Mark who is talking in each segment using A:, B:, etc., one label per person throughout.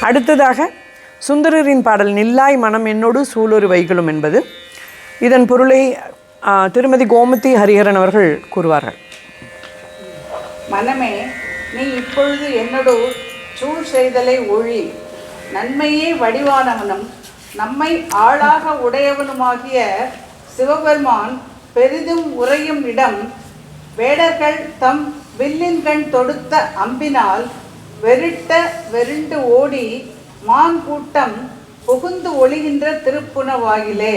A: அடுத்ததாக சுந்தரரின் பாடல் நில்லாய் மனம் என்னோடு சூழொரு வைகளும் என்பது. இதன் பொருளை திருமதி கோமதி ஹரிஹரன் அவர்கள் கூறுவார்கள்.
B: மனமே, நீ இப்பொழுது என்னோடு சூழ் செய்தலை ஒழி. நன்மையே வடிவானவனும் நம்மை ஆளாக உடையவனுமாகிய சிவபெருமான் பெரிதும் உறையும் இடம். வேடர்கள் தம் வில்லின்கண் தொடுத்த அம்பினால் வெருண்டு ஓடி மான் கூட்டம் புகுந்து ஒளிகின்ற திருப்புனவாயிலே.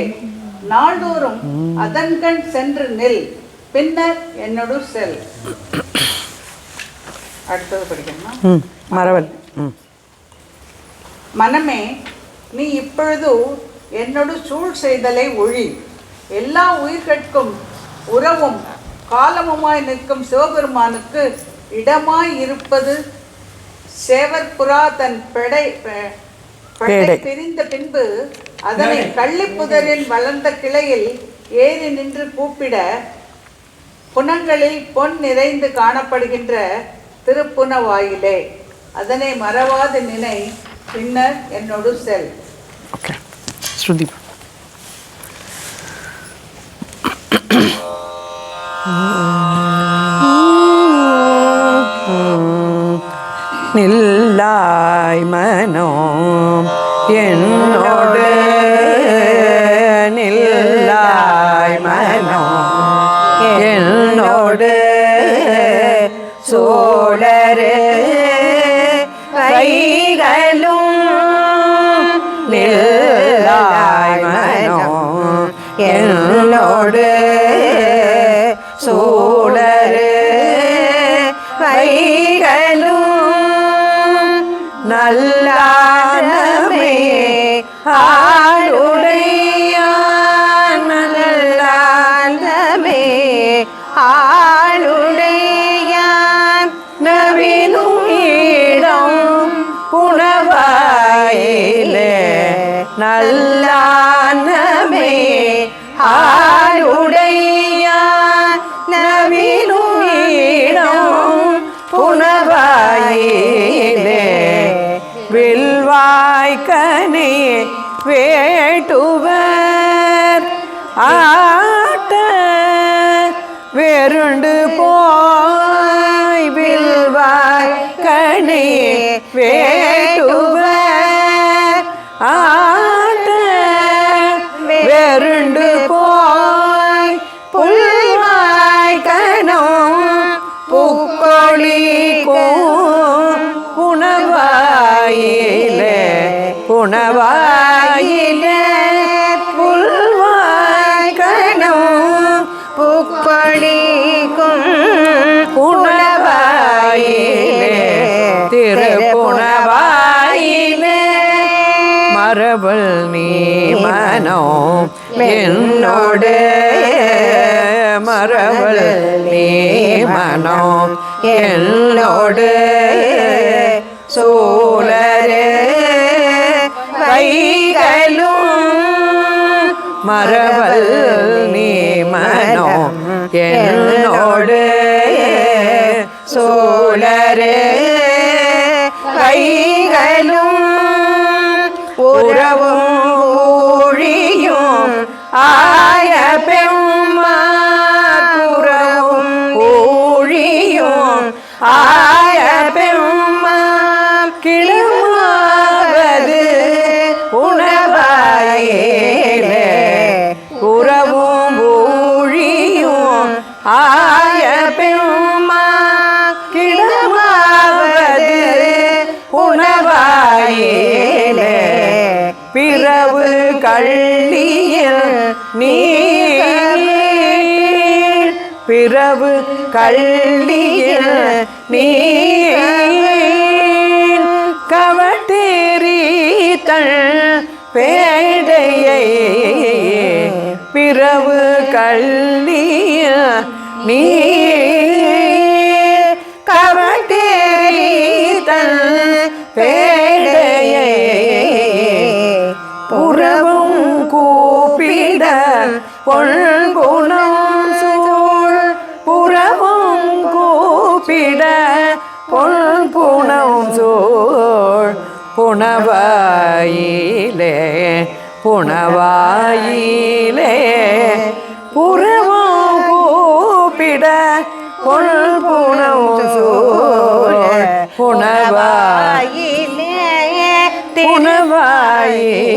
B: நாள்தோறும் அதன்கண் சென்று நில், பின்னர் என்னோடு செல். அடுத்தது படிக்கணுமா?
A: மரவல்.
B: மனமே, நீ இப்பொழுது என்னோடு சூழ் செய்தலை ஒழி. எல்லா உயிர்கட்கும் உறவும் காலமுமாய் நிற்கும் சிவபெருமானுக்கு இடமாய் இருப்பது சேவற்புறா தன் பெடை பிரிந்த பின்பு அதனை கள்ளிப்புதரில் வளர்ந்த கிளையில் ஏறி நின்று கூப்பிட புனங்களில் பொன் நிறைந்து காணப்படுகின்ற திருப்புனவாயிலே. அதனை மறவாது நினை, பின்னர் என்னோடு செல்.
A: நில்லாய் மனம் என்னோடு, நில்லாய் மனம் என்னோடு சோழரு வைகளும். நில்லாய் மனம் என்னோடு சோழரு வைகளும். நல்லானமே ஆளுடையான், நல்லானமே ஆளுடையான் நவிலும் இடம் புனவாயிலே. நல்லானமே ஆளுடையான் நவிலும் இடம் புனவாயிலே. வில்வாய்க்கனே வேட்டுவர் ஆட்ட வெருண்டு போய். வில்வாய்க்கனே வேட்டுவர் ஆட்ட வெருண்டு போய். புல்வாய்க்கனம் புக்கொழிக்கும் புனவாயிலே. புனவாயிலே புல்வாய்க்கனம் புக்கொழிக்கும் புனவாயிலே. திருப்புனவாயிலே மரபல் நீ மனம் என்னோடு, மரபல் நீ மனம் என்னோடு சோழரே வைகளும். மரபல் நீ மனம் என்னோடு சோழரே வைகளும். உறவும் ஊழியும் ஆய பெம்மார், உறவும் ஊழியும் ஆய பெம்மார் கிளமாவது உணவாயிலே. உறவும் ஊழியும் ஆய பெம்மார் கிளமாவது உணவாயிலே. பிறவு கள்ளியில் நீர், பிறவு கள்ளியில் நீர் கவட்டேரித்தள் பேடையை. பிறவு கள்ளியில் நீர் கவட்டேரித்தள் பேடையை. புறவும் கூப்பிட பொன்குணம் சூழ். புறவும் கூப்பிட பொன்புணம் சூழ். புன புனவாயிலே புனவாயிலே புறவாம் கூப்பிட பொன் புனவாயிலே புனவாயிலே